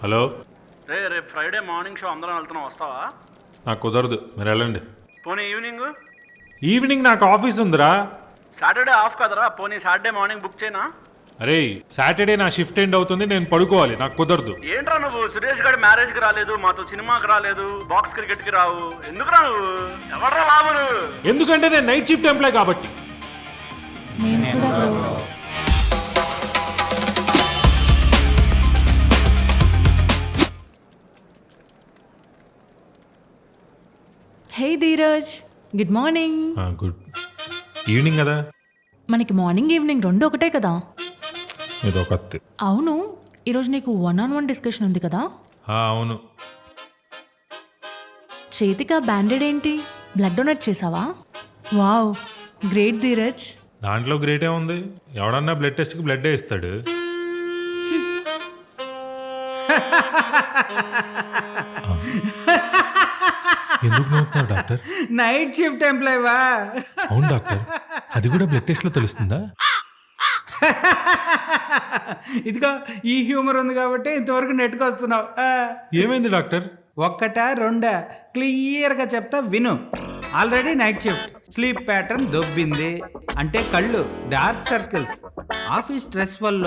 Hello. రేపు Friday morning show అందరం వెళ్తున్నాం, వస్తావా? నాకు కుదరదు, మీరు వెళ్ళండి. పోనీ ఈవినింగ్ నాకు ఆఫీస్ ఉందిరా. సాటర్డే ఆఫ్ కదరా, పోనీ సాటర్డే మార్నింగ్ బుక్ చేయనా? అరే సాటర్డే నా షిఫ్ట్ ఎండ్ అవుతుంది, నేను పడుకోవాలి, నాకు కుదరదు. ఏంట్రా నువ్వు సురేష్ గారి మ్యారేజ్కి రాలేదు, మాతో సినిమాకి రాలేదు, బాక్స్ క్రికెట్కి రావు, ఎందుకురా నువ్వు? ఎవర్రా బాబు నువ్వు? ఎందుకంటే నేను నైట్ షిఫ్ట్ ఎంప్లాయ్ కాబట్టి. Hey Dheeraj, good morning. Good evening కదా. మనకి మార్నింగ్ ఈవినింగ్ రెండు ఒకటే కదా. ఇది ఒక కత్తి. అవును, ఈరోజు నీకు 1-on-1 డిస్కషన్ ఉంది కదా. అవును. చేతికా బ్యాండెడ్ ఏంటి? బ్లడ్ డొనేట్ చేసావా? Wow, great Dheeraj. దాంట్లో గ్రేటే ఉంది, ఎవడన్నా బ్లడ్ టెస్ట్కి బ్లడ్ ఇస్తాడు. ఎందుకు నవ్వుతున్నారు డాక్టర్? Night shift ఎంప్లాయీవా? అవును డాక్టర్, అది కూడా బ్లడ్ టెస్ట్లో తెలుస్తుందా? ఇదిగో ఈ హ్యూమర్ ఉంది కాబట్టి ఇంతవరకు నెట్కి వస్తున్నావు. ఏమైంది డాక్టర్? ఒక్కటా రెండా క్లియర్గా చెప్తా విను. Already night shift, sleep pattern దొబ్బింది, అంటే కళ్ళు డార్క్ సర్కిల్స్, ఆఫీస్ స్ట్రెస్ వల్ల,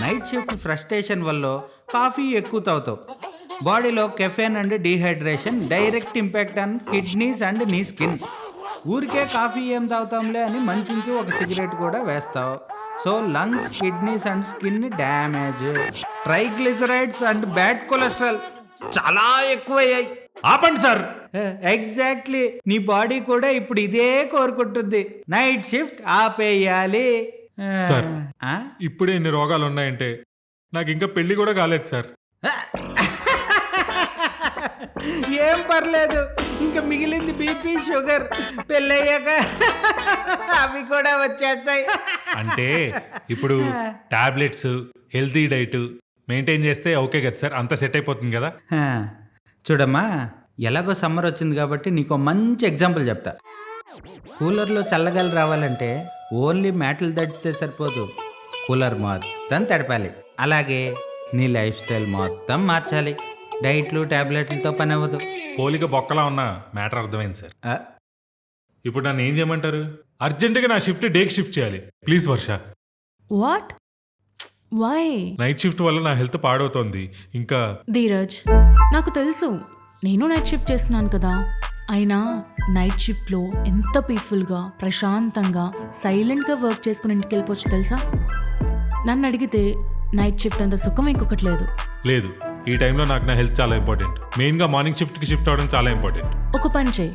నైట్ షిఫ్ట్ ఫ్రస్ట్రేషన్ వల్ల కాఫీ ఎక్కువ తాగుతావు. బాడీలో caffeine and dehydration direct impact on kidneys and నీ స్కిన్. ఊరికే కాఫీ ఏం తాగుతాంలే అని మంచికి ఒక సిగరెట్ కూడా వేస్తావు. So lungs, kidneys and skin damage, triglycerides and bad cholesterol చాలా ఎక్కువయ్యాయి. ఆపండి సార్. ఎగ్జాక్ట్లీ, నీ బాడీ కూడా ఇప్పుడు ఇదే కోరుకుంటుంది, నైట్ షిఫ్ట్ ఆపేయాలి. సార్ ఇప్పుడే ఇన్ని రోగాలు ఉన్నాయంటే నాకు ఇంకా పెళ్లి కూడా కాలేదు సార్. ఏం పర్లేదు, ఇంకా మిగిలింది బీపీ, షుగర్, పెళ్ళయ్యాక అవి కూడా వచ్చేస్తాయి. అంటే ఇప్పుడు టాబ్లెట్స్, హెల్తీ డైట్ మెయింటైన్ చేస్తే ఓకే కదా సార్, అంతా సెట్ అయిపోతుంది కదా. చూడమ్మా, ఎలాగో సమ్మర్ వచ్చింది కాబట్టి నీకు మంచి ఎగ్జాంపుల్ చెప్తా. కూలర్లో చల్లగాలి రావాలంటే ఓన్లీ మ్యాట్లు తడిపితే సరిపోదు, కూలర్ మొత్తం తడపాలి. అలాగే నీ లైఫ్ స్టైల్ మొత్తం మార్చాలి. డైట్లు, టాబ్లెట్లతో పని అవ్వదు. పోలిక బొక్కలా ఉన్న మ్యాటర్ అర్థమైంది సార్. ఇప్పుడు నన్ను ఏం చేయమంటారు? అర్జెంటుగా నా షిఫ్ట్ డేకి షిఫ్ట్ చేయాలి please Varsha. What? Why? Night shift వల్ల నా హెల్త్ పాడవుతోంది. ఇంకా ధీరజ్, నాకు తెలుసు, నేను నైట్ షిఫ్ట్ చేస్తున్నాను కదా. అయినా నైట్ షిఫ్ట్లో ఎంత పీస్ఫుల్గా, ప్రశాంతంగా, సైలెంట్గా వర్క్ చేసుకుని ఇంటికి వెళ్ళిపోవచ్చు తెలుసా. నన్ను అడిగితే నైట్ షిఫ్ట్ అంత సుఖం ఇంకొకటి లేదు. లేదు, ఈ టైంలో నాకు నా హెల్త్ చాలా ఇంపార్టెంట్. మెయిన్గా మార్నింగ్ షిఫ్ట్కి షిఫ్ట్ అవ్వడం చాలా ఇంపార్టెంట్. ఒక పని చేయి,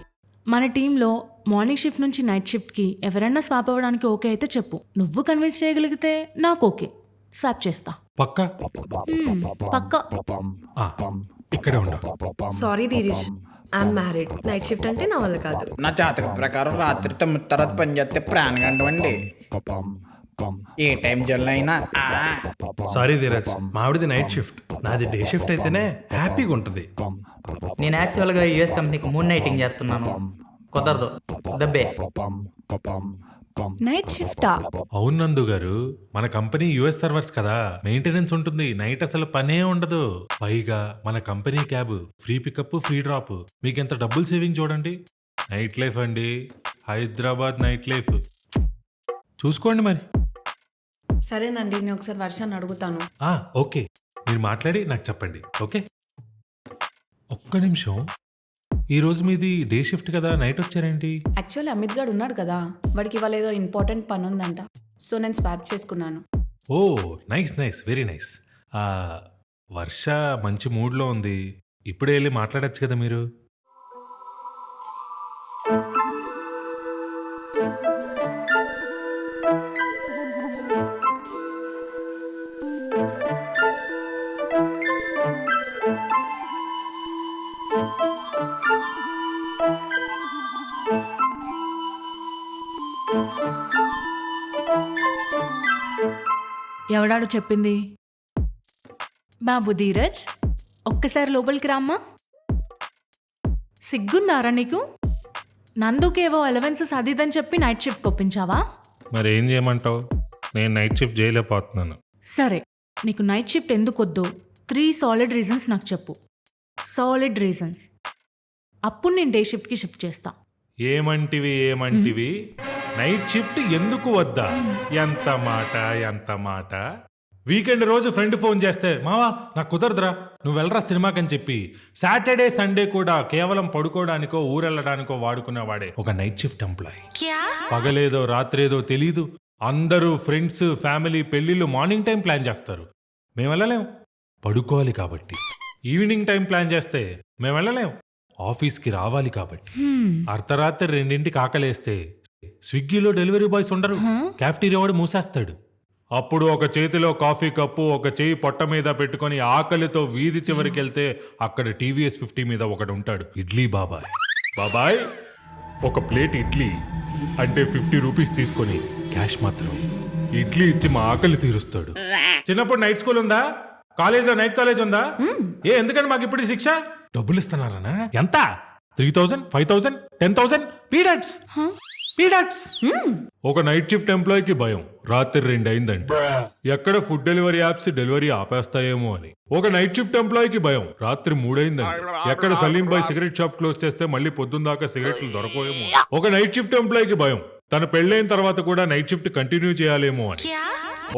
మన టీంలో మార్నింగ్ షిఫ్ట్ నుంచి నైట్ షిఫ్ట్కి ఎవరైనా స్వాప్ అవ్వడానికి ఓకే అయితే చెప్పు. నువ్వు కన్విన్స్ చేయగలిగితే నాకు ఓకే, స్వాప్ చేస్తా. పక్కా? పక్కా. ఇక్కడే ఉండు. Sorry Dheeresh, I'm married. Night shift అంటే నా వల్ల కాదు. నా జాతక ప్రకారం రాత్రి 9 తర్వాత పని చేస్తే ప్రాణగండం అండి. ఏ టైం జల్ అయినా. సారీ ధీరజ్, మావిడిది నైట్ షిఫ్ట్, నాది డే షిఫ్ట్ అయితేనే హ్యాపీగా ఉంటుంది. నేను యాక్చువల్గా యూఎస్ కంపెనీకి మూన్ నైటింగ్ చేస్తున్నాను, కుదరదు, దబ్బే. నైట్ షిఫ్టా? అవును నందు గారు, మన కంపెనీ యుఎస్ సర్వర్స్ కదా, మెయింటెనెన్స్ ఉంటుంది, నైట్ అసలు పనే ఉండదు. పైగా మన company cab, free pickup, free drop, మీకు ఎంత డబ్బులు సేవింగ్ చూడండి. నైట్ లైఫ్ అండి, హైదరాబాద్ నైట్ లైఫ్ చూసుకోండి మరి. సరేనండి, నేను ఒకసారి వర్షాన్ని అడుగుతాను. ఓకే, మీరు మాట్లాడి నాకు చెప్పండి. ఓకే, ఒక్క నిమిషం. ఈరోజు మీది డే షిఫ్ట్ కదా, నైట్ వచ్చారేంటి? యాక్చువల్లీ అమిత్ గారు ఉన్నాడు కదా, వాడికి ఇవాళ ఏదో ఇంపార్టెంట్ పని ఉందంట, సో నేను స్వాప్ చేసుకున్నాను. ఓ నైస్ నైస్, వెరీ నైస్. వర్ష మంచి మూడ్లో ఉంది, ఇప్పుడే వెళ్ళి మాట్లాడచ్చు కదా మీరు. ఎవడాడు చెప్పింది? బాబు ధీరజ్, ఒక్కసారి లోపలికి రామ్మా. సిగ్గుందారా నీకు? నందుకేవో అలవెన్సెస్ అది ఇదని చెప్పి నైట్ షిఫ్ట్ ఒప్పించావా? మరి ఏం చేయమంటావు? నేను నైట్ షిఫ్ట్ చేయలేకపోతున్నాను. సరే, నీకు నైట్ షిఫ్ట్ ఎందుకు వద్దు, 3 సాలిడ్ రీజన్స్ నాకు చెప్పు. Solid reasons. అప్పుడు నేను డే షిఫ్ట్కి షిఫ్ట్ చేస్తా. ఏమంటివి నైట్ షిఫ్ట్ ఎందుకు వద్దా? ఎంత మాట. వీకెండ్ రోజు ఫ్రెండ్ ఫోన్ చేస్తే మావా నాకు కుదరదురా నువ్వు వెళ్ళరా సినిమాకని చెప్పి సాటర్డే సండే కూడా కేవలం పడుకోవడానికో ఊరెళ్ళడానికో వాడుకునేవాడే ఒక నైట్ షిఫ్ట్ ఎంప్లాయ్. పగలేదో రాత్రేదో తెలీదు. అందరూ ఫ్రెండ్స్ ఫ్యామిలీ పెళ్ళిళ్ళు మార్నింగ్ టైం ప్లాన్ చేస్తారు. మేము వెళ్ళలేం, పడుకోవాలి కాబట్టి. ఈవినింగ్ టైం ప్లాన్ చేస్తే మేము వెళ్ళలేం, ఆఫీస్కి రావాలి కాబట్టి. అర్ధరాత్రి 2ంటికి ఆకలేస్తే స్విగ్గీలో డెలివరీ బాయ్స్ ఉండరు, క్యాఫ్టీరియా వాడు మూసేస్తాడు. అప్పుడు ఒక చేతిలో కాఫీ కప్పు ఒక చేయి పొట్ట మీద పెట్టుకొని ఆకలితో వీధి చివరికి వెళ్తే అక్కడ టీవీఎస్ 50 మీద ఒకడు ఉంటాడు, ఇడ్లీ బాబాయ్ ఒక ప్లేట్ ఇడ్లీ అంటే 50 రూపీస్ తీసుకొని క్యాష్ మాత్రమే ఇడ్లీ ఇచ్చి మా ఆకలి తీరుస్తాడు. చిన్నప్పుడు నైట్ స్కూల్ ఉందా? కాలేజ్లో నైట్ కాలేజ్ ఉందా? ఎందుకంటే మాకు ఇప్పుడు శిక్ష డబ్బులు ఇస్తున్నారనా? ఎంత? 3000, 5000, 10,000 పీరియడ్స్. ఒక నైట్ షిఫ్ట్ ఎంప్లాయీకి భయం రాత్రి 2 అయిందంటే ఎక్కడ ఫుడ్ డెలివరీ యాప్స్ డెలివరీ ఆపేస్తాయేమో అని. ఒక నైట్ షిఫ్ట్ ఎంప్లాయీకి భయం రాత్రి 3 అయిందంటే ఎక్కడ Salim bhai cigarette shop close చేస్తే మళ్ళీ పొద్దున్న దాకా సిగరెట్లు దొరకవేమో. ఒక నైట్ షిఫ్ట్ ఎంప్లాయీకి భయం తన పెళ్ళైన తర్వాత కూడా నైట్ షిఫ్ట్ కంటిన్యూ చేయాలేమో అని.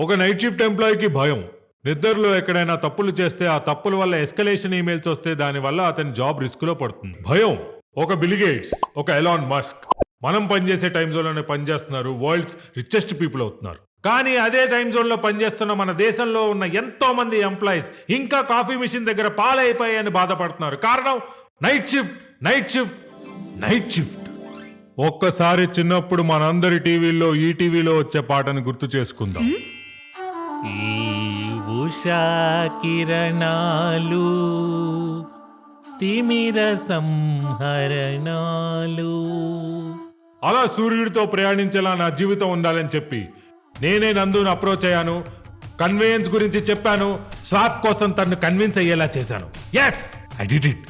ఒక నైట్ షిఫ్ట్ ఎంప్లాయీకి భయం నిద్రలో ఎక్కడైనా తప్పులు చేస్తే ఆ తప్పుల వల్ల ఎస్కలేషన్ ఈమెయిల్స్ వస్తే దానివల్ల అతని జాబ్ రిస్క్ లో పడుతుంది. భయం ఒక బిల్ గేట్స్, ఒక ఎలాన్ మస్క్ మనం పనిచేసే టైం జోన్లోనే పనిచేస్తున్నారు, వరల్డ్స్ రిచెస్ట్ పీపుల్ అవుతున్నారు. కానీ అదే టైం జోన్లో పనిచేస్తున్న మన దేశంలో ఉన్న ఎంతో మంది ఎంప్లాయీస్ ఇంకా కాఫీ మిషన్ దగ్గర పాలైపోయాయని బాధపడుతున్నారు. కారణం నైట్ షిఫ్ట్. ఒక్కసారి చిన్నప్పుడు మనందరి టీవీల్లో ఈటీవీలో వచ్చే పాటను గుర్తు చేసుకుందాం. ఈ ఉషా కిరణాలు తిమిర సంహరణాలు. అలా సూర్యుడితో ప్రయాణించేలా నా జీవితం ఉండాలని చెప్పి నేనే నందుని అప్రోచ్ అయ్యాను, కన్వేయన్స్ గురించి చెప్పాను, స్వాప్ కోసం తను కన్విన్స్ అయ్యేలా చేశాను. Yes I did it.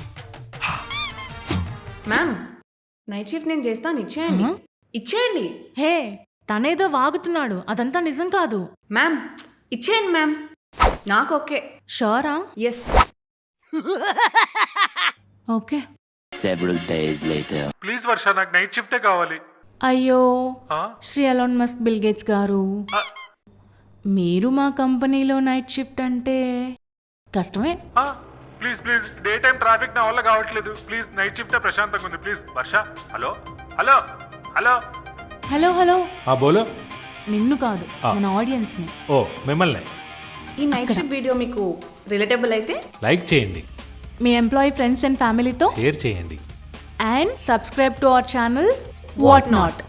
Ma'am night shift నేను చేస్తాను, ఇచ్చేయండి. హే, తనేదో వాగుతున్నాడు, అదంతా నిజం కాదు. మ్యామ్ ఇచ్చేయండి మ్యామ్, నాకు ఓకే. షూరా? Yes. Okay. Several days later. Please Varsha నాకు నైట్ షిఫ్టే కావాలి. అయ్యో Shri Elon Musk Bill Gates గారు, మీరు మా కంపెనీలో నైట్ షిఫ్ట్ అంటే కష్టమే. ప్లీజ్ డే టైం ట్రాఫిక్ నా వల్ల కావట్లేదు. ప్లీజ్ నైట్ షిఫ్టే ప్రశాంతంగా ఉంది. Please Varsha. హలో. హలో బోలో. నిన్ను కాదు, మన ఆడియన్స్ ని. ఓ మిమ్మల్ని. ఈ నైట్ షిఫ్ట్ వీడియో మీకు రిలేటబుల్ అయితే లైక్ చేయండి, మీ ఎంప్లాయీ ఫ్రెండ్స్ అండ్ ఫ్యామిలీతో షేర్ చేయండి, and subscribe to our channel what not.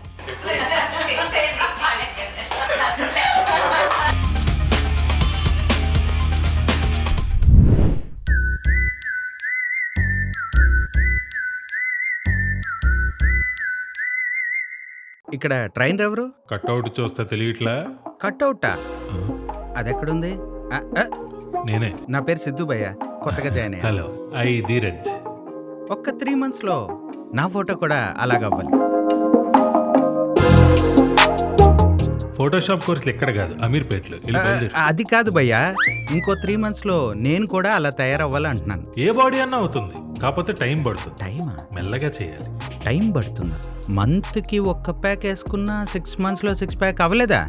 ఇక్కడ ట్రైనర్ ఎవరు? కట్అవుట్ చూస్తే తెలియట్లా? కట్అవుటా? అదెక్కడుంది? నేనే. నా పేరు సిద్ధు భయ్య, కొత్తగా జాయిన్ అయ్యా. Hello, I Dheeraj. ఒక్క 3 monthsలో నా ఫోటో కూడా అలాగవ్వాలి. ఫోటోషాప్ కోర్సులు ఎక్కడ కాదు, అమీర్పేటలో. అది కాదు భయ్యా, ఇంకో 3 monthsలో నేను కూడా అలా తయారవ్వాలి అంటున్నాను. ఏ బాడీ అన్నా అవుతుంది, కాకపోతే టైం పడుతుంది. టైమా? మెల్లగా చేయాలి. టైం పడుతుందా? మంత్కి 1 ప్యాక్ వేసుకున్నా 6 monthsలో 6 ప్యాక్ అవ్వలేదా?